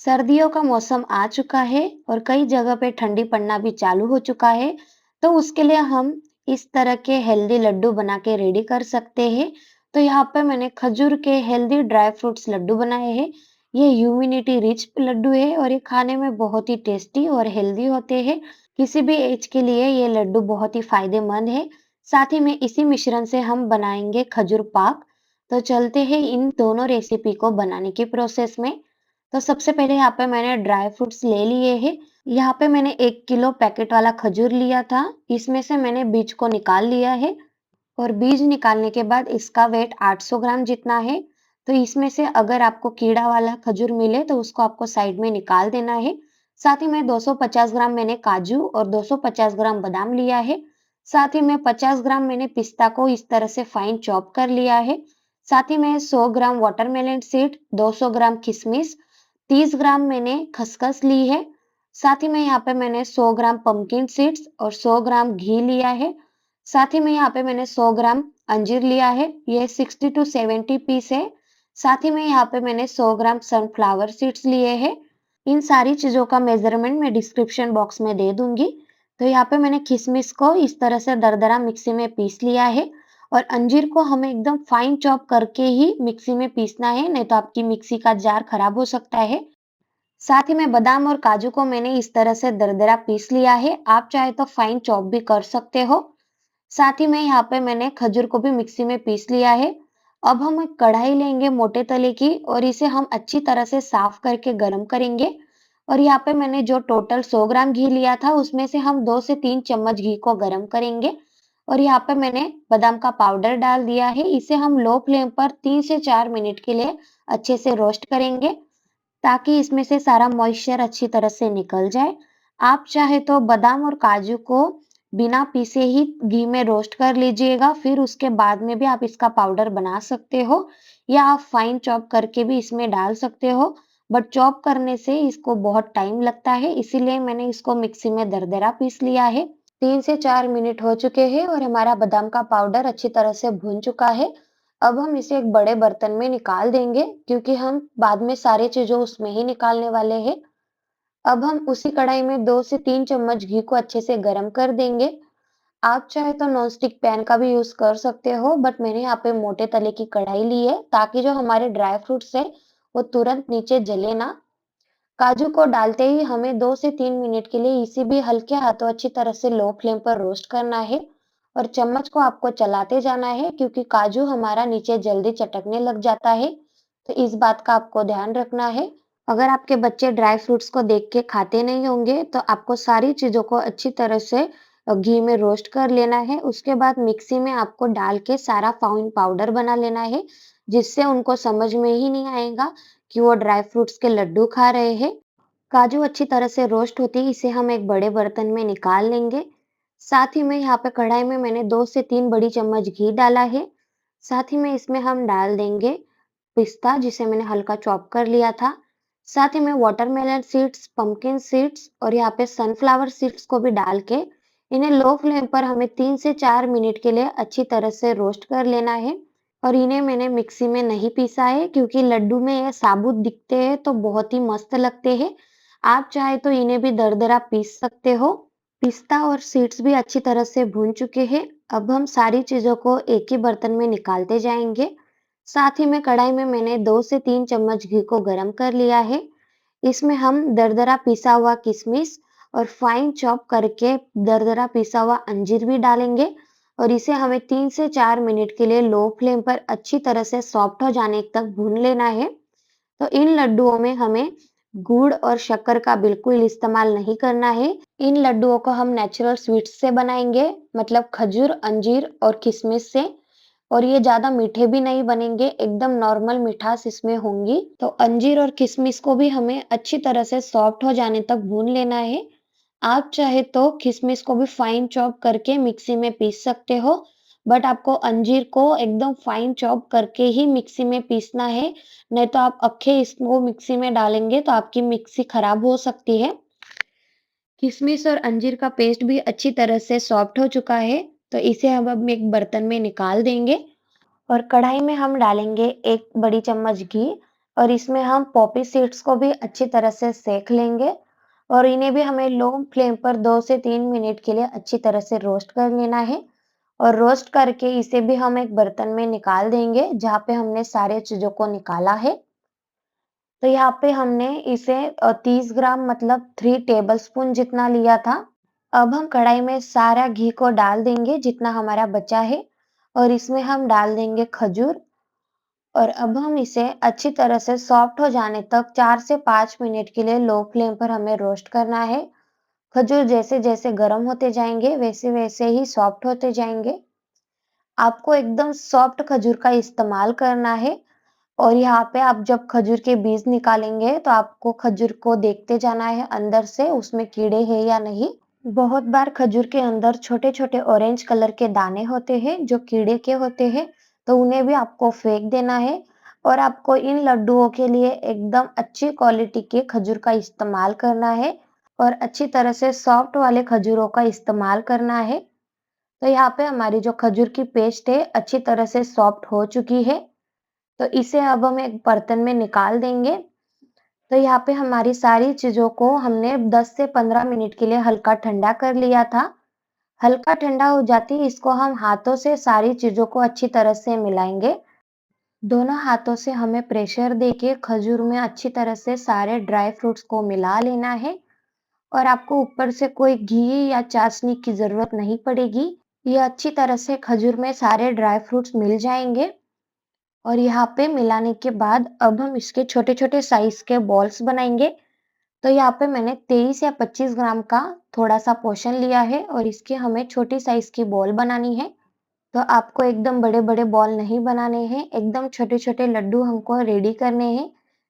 सर्दियों का मौसम आ चुका है और कई जगह पे ठंडी पड़ना भी चालू हो चुका है, तो उसके लिए हम इस तरह के हेल्दी लड्डू बना के रेडी कर सकते हैं। तो यहाँ पे मैंने खजूर के हेल्दी ड्राई फ्रूट्स लड्डू बनाए हैं। ये इम्यूनिटी रिच लड्डू है और ये खाने में बहुत ही टेस्टी और हेल्दी होते हैं। किसी भी एज के लिए ये लड्डू बहुत ही फायदेमंद है। साथ ही में इसी मिश्रण से हम बनाएंगे खजूर पाक। तो चलते हैं इन दोनों रेसिपी को बनाने की प्रोसेस में। तो सबसे पहले यहाँ पे मैंने ड्राई फ्रूट्स ले लिए हैं। यहाँ पे मैंने 1 किलो पैकेट वाला खजूर लिया था। इसमें से मैंने बीज को निकाल लिया है और बीज निकालने के बाद इसका वेट 800 ग्राम जितना है। तो इसमें से अगर आपको कीड़ा वाला खजूर मिले तो उसको आपको साइड में निकाल देना है। साथ ही में 250 ग्राम मैंने काजू और 250 ग्राम बादाम लिया है। साथ ही में 50 ग्राम मैंने पिस्ता को इस तरह से फाइन चॉप कर लिया है। साथ ही में 100 ग्राम वाटरमेलन सीड, 200 ग्राम किशमिश, 30 ग्राम मैंने खसखस ली है। साथ ही में यहाँ पे मैंने 100 ग्राम पंपकिन सीड्स और 100 ग्राम घी लिया है। साथ ही में यहाँ पे मैंने 100 ग्राम अंजीर लिया है। ये 60 टू 70 पीस है। साथ ही में यहाँ पे मैंने 100 ग्राम सनफ्लावर सीड्स लिए हैं। इन सारी चीजों का मेजरमेंट मैं डिस्क्रिप्शन बॉक्स में दे दूंगी। तो यहाँ पे मैंने किशमिश को इस तरह से दरदरा मिक्सी में पीस लिया है और अंजीर को हमें एकदम फाइन चॉप करके ही मिक्सी में पीसना है, नहीं तो आपकी मिक्सी का जार खराब हो सकता है। साथ ही में बादाम और काजू को मैंने इस तरह से दरदरा पीस लिया है। आप चाहे तो फाइन चॉप भी कर सकते हो। साथ ही में यहाँ पे मैंने खजूर को भी मिक्सी में पीस लिया है। अब हम एक कढ़ाई लेंगे मोटे तले की और इसे हम अच्छी तरह से साफ करके गरम करेंगे। और यहाँ पे मैंने जो टोटल 100 ग्राम घी लिया था उसमें से हम 2 से 3 चम्मच घी को गरम करेंगे। और यहाँ पे मैंने बादाम का पाउडर डाल दिया है। इसे हम लो फ्लेम पर 3 से 4 मिनट के लिए अच्छे से रोस्ट करेंगे ताकि इसमें से सारा मॉइस्चर अच्छी तरह से निकल जाए। आप चाहे तो बादाम और काजू को बिना पीसे ही घी में रोस्ट कर लीजिएगा, फिर उसके बाद में भी आप इसका पाउडर बना सकते हो या आप फाइन चॉप करके भी इसमें डाल सकते हो। बट चॉप करने से इसको बहुत टाइम लगता है, इसीलिए मैंने इसको मिक्सी में दरदरा पीस लिया है। 3 से 4 मिनट हो चुके हैं और हमारा बादाम का पाउडर अच्छी तरह से भून चुका है। अब हम इसे एक बड़े बर्तन में निकाल देंगे क्योंकि हम बाद में सारी चीज़ों उसमें ही निकालने वाले हैं। अब हम उसी कढ़ाई में 2 से 3 चम्मच घी को अच्छे से गरम कर देंगे। आप चाहे तो नॉनस्टिक पैन का भी यूज़ कर सकते हो, बट मैंने यहाँ पे मोटे तले की कढ़ाई ली है ताकि जो हमारे ड्राई फ्रूट्स है वो तुरंत नीचे जले ना। काजू को डालते ही हमें 2 से 3 मिनट के लिए इसे भी हल्के हाथों अच्छी तरह से लो फ्लेम पर रोस्ट करना है और चम्मच को आपको चलाते जाना है क्योंकि काजू हमारा नीचे जल्दी चटकने लग जाता है। तो इस बात का आपको ध्यान रखना है। अगर आपके बच्चे ड्राई फ्रूट्स को देख के खाते नहीं होंगे तो आपको सारी चीज़ों को अच्छी तरह से घी में रोस्ट कर लेना है। उसके बाद मिक्सी में आपको डाल के सारा फाइन पाउडर बना लेना है, जिससे उनको समझ में ही नहीं आएगा कि वो ड्राई फ्रूट्स के लड्डू खा रहे हैं। काजू अच्छी तरह से रोस्ट होती है, इसे हम एक बड़े बर्तन में निकाल लेंगे। साथ ही में यहाँ पे कढ़ाई में मैंने 2 से 3 बड़ी चम्मच घी डाला है। साथ ही में इसमें हम डाल देंगे पिस्ता जिसे मैंने हल्का चॉप कर लिया था। साथ ही में वाटरमेलन सीड्स, पंपकिन सीड्स और यहाँ पे सनफ्लावर सीड्स को भी डाल के इन्हें लो फ्लेम पर हमें 3 से 4 मिनट के लिए अच्छी तरह से रोस्ट कर लेना है। और इन्हें मैंने मिक्सी में नहीं पीसा है क्योंकि लड्डू में ये साबुत दिखते हैं तो बहुत ही मस्त लगते हैं। आप चाहे तो इन्हें भी दरदरा पीस सकते हो। पिस्ता और सीड्स भी अच्छी तरह से भून चुके हैं। अब हम सारी चीजों को एक ही बर्तन में निकालते जाएंगे। साथ ही में कढ़ाई में मैंने 2 से 3 चम्मच घी को गरम कर लिया है। इसमें हम दरदरा पिसा हुआ किशमिश और फाइन चॉप करके दरदरा पिसा हुआ अंजीर भी डालेंगे और इसे हमें 3 से 4 मिनट के लिए लो फ्लेम पर अच्छी तरह से सॉफ्ट हो जाने तक भून लेना है। तो इन लड्डुओं में हमें गुड़ और शक्कर का बिल्कुल इस्तेमाल नहीं करना है। इन लड्डुओं को हम नेचुरल स्वीट्स से बनाएंगे, मतलब खजूर, अंजीर और किशमिश से। और ये ज़्यादा मीठे भी नहीं बनेंगे, एकदम नॉर्मल मिठास इसमें होंगी। तो अंजीर और किशमिश को भी हमें अच्छी तरह से सॉफ्ट हो जाने तक भून लेना है। आप चाहे तो किशमिश को भी फाइन चॉप करके मिक्सी में पीस सकते हो, बट आपको अंजीर को एकदम फाइन चॉप करके ही मिक्सी में पीसना है, नहीं तो आप अक्खे इसको मिक्सी में डालेंगे तो आपकी मिक्सी खराब हो सकती है। किशमिश और अंजीर का पेस्ट भी अच्छी तरह से सॉफ्ट हो चुका है, तो इसे हम एक बर्तन में निकाल देंगे और कढ़ाई में हम डालेंगे 1 बड़ी चम्मच घी। और इसमें हम पॉपी सीड्स को भी अच्छी तरह से सेंक लेंगे और इन्हें भी हमें लो फ्लेम पर 2 से 3 मिनट के लिए अच्छी तरह से रोस्ट कर लेना है और रोस्ट करके इसे भी हम एक बर्तन में निकाल देंगे जहाँ पे हमने सारे चीज़ों को निकाला है। तो यहाँ पे हमने इसे 30 ग्राम मतलब 3 टेबलस्पून जितना लिया था। अब हम कढ़ाई में सारा घी को डाल देंगे जितना हमारा बचा है और इसमें हम डाल देंगे खजूर और अब हम इसे अच्छी तरह से सॉफ्ट हो जाने तक 4 से 5 मिनट के लिए लो फ्लेम पर हमें रोस्ट करना है। खजूर जैसे-जैसे गर्म होते जाएँगे, वैसे-वैसे ही सॉफ्ट होते जाएँगे। आपको एकदम सॉफ्ट खजूर का इस्तेमाल करना है और यहाँ पे आप जब खजूर के बीज निकालेंगे, तो आपको खजूर को देखते जाना है अंदर से उसमें कीड़े हैं या नहीं। बहुत बार खजूर के अंदर छोटे-छोटे ऑरेंज कलर के दाने होते हैं, जो कीड़े के होते हैं, तो उन्हें भी आपको फेंक देना है और आपको इन लड्डुओं के लिए एकदम अच्छी क्वालिटी के खजूर का इस्तेमाल करना है और अच्छी तरह से सॉफ्ट वाले खजूरों का इस्तेमाल करना है। तो यहाँ पे हमारी जो खजूर की पेस्ट है, अच्छी तरह से सॉफ्ट हो चुकी है। तो इसे अब हम एक बर्तन में निकाल देंगे। तो यहाँ पे हमारी सारी चीज़ों को हमने 10 से 15 मिनट के लिए हल्का ठंडा कर लिया था। हल्का ठंडा हो जाते ही इसको हम हाथों से सारी चीज़ों को अच्छी तरह से मिलाएँगे। दोनों हाथों से हमें प्रेशर देके खजूर में अच्छी तरह से सारे ड्राई फ्रूट्स को मिला लेना है और आपको ऊपर से कोई घी या चाशनी की ज़रूरत नहीं पड़ेगी। ये अच्छी तरह से खजूर में सारे ड्राई फ्रूट्स मिल जाएँगे और यहाँ पे मिलाने के बाद अब हम इसके छोटे-छोटे साइज़ के बॉल्स बनाएँगे। तो यहाँ पे मैंने 23 या 25 ग्राम का थोड़ा-सा पोर्शन लिया है और इसकी हमें छोटी साइज़ की बॉल बनानी है। तो आपको एकदम बड़े-बड़े बॉल नहीं बनाने हैं, एकदम छोटे-छोटे लड्डू हमको रेडी करने हैं,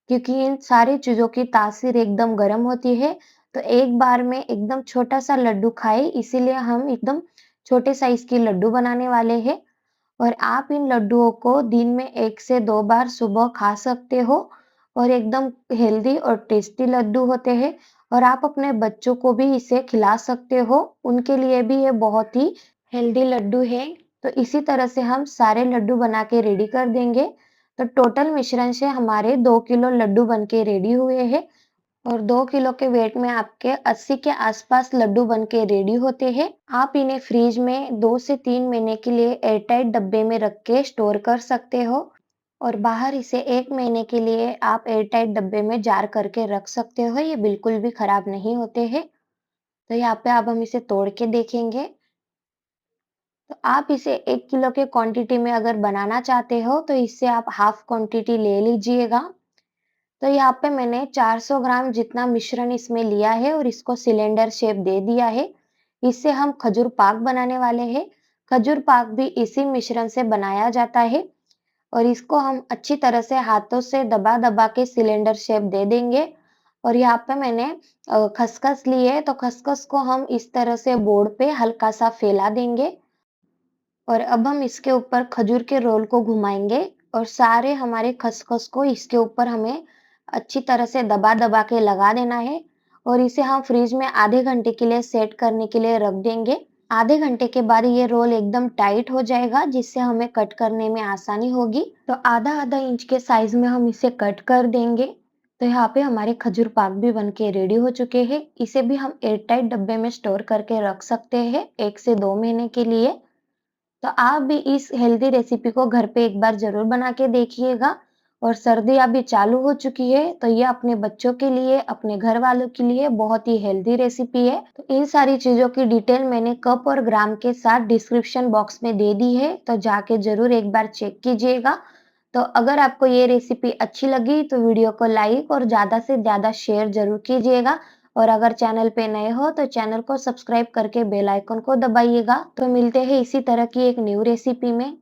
क्योंकि इन सारी चीज़ों की तासीर एकदम गरम होती है, तो एक बार में एकदम छोटा-सा लड्डू खाए इसीलिए हम एकदम छोटे साइज़ के लड्डू बनाने वाले हैं। और आप इन लड्डुओं को दिन में 1 से 2 बार सुबह खा सकते हो और एकदम हेल्दी और टेस्टी लड्डू होते हैं और आप अपने बच्चों को भी इसे खिला सकते हो, उनके लिए भी ये बहुत ही हेल्दी लड्डू है। तो इसी तरह से हम सारे लड्डू बना के रेडी कर देंगे। तो टोटल मिश्रण से हमारे 2 किलो लड्डू बन के रेडी हुए हैं और 2 किलो के वेट में आपके 80 के आसपास लड्डू बन के रेडी होते हैं। आप इन्हें फ्रिज में 2 से 3 महीने के लिए एयरटाइट डब्बे में रख के स्टोर कर सकते हो और बाहर इसे 1 महीने के लिए आप एयरटाइट डब्बे में जार करके रख सकते हो। ये बिल्कुल भी खराब नहीं होते हैं। तो यहाँ पे अब हम इसे तोड़ के देखेंगे। तो आप इसे 1 किलो के क्वांटिटी में अगर बनाना चाहते हो तो इससे आप हाफ क्वांटिटी ले लीजिएगा। तो यहाँ पे मैंने 400 ग्राम जितना मिश्रण इसमें लिया है और इसको सिलेंडर शेप दे दिया है। इससे हम खजूर पाक बनाने वाले हैं। खजूर पाक भी इसी मिश्रण से बनाया जाता है और इसको हम अच्छी तरह से हाथों से दबा-दबा के सिलेंडर शेप दे देंगे। और यहाँ पे मैंने खसखस ली है, तो खसखस को हम इस तरह से बोर्ड पे हल्का-सा फैला देंगे और अब हम इसके ऊपर खजूर के रोल को घुमाएँगे और सारे हमारे खसखस को इसके ऊपर हमें अच्छी तरह से दबा-दबा के लगा देना है और इसे हम फ्रिज में आधे घंटे के लिए सेट करने के लिए रख देंगे। आधे घंटे के बाद ये रोल एकदम टाइट हो जाएगा जिससे हमें कट करने में आसानी होगी। तो आधा-आधा इंच के साइज़ में हम इसे कट कर देंगे। तो यहाँ पे हमारे खजूर पाक भी बन के रेडी हो चुके हैं। इसे भी हम एयरटाइट डब्बे में स्टोर करके रख सकते हैं 1 से 2 महीने के लिए। तो आप भी इस हेल्दी रेसिपी को घर पे एक बार ज़रूर बना के देखिएगा और सर्दी अभी चालू हो चुकी है, तो ये अपने बच्चों के लिए, अपने घर वालों के लिए बहुत ही हेल्दी रेसिपी है। तो इन सारी चीज़ों की डिटेल मैंने कप और ग्राम के साथ डिस्क्रिप्शन बॉक्स में दे दी है, तो जाके ज़रूर एक बार चेक कीजिएगा। तो अगर आपको ये रेसिपी अच्छी लगी तो वीडियो को लाइक और ज़्यादा से ज़्यादा शेयर ज़रूर कीजिएगा और अगर चैनल पे नए हो तो चैनल को सब्सक्राइब करके बेल आइकन को दबाइएगा। तो मिलते हैं इसी तरह की एक न्यू रेसिपी में।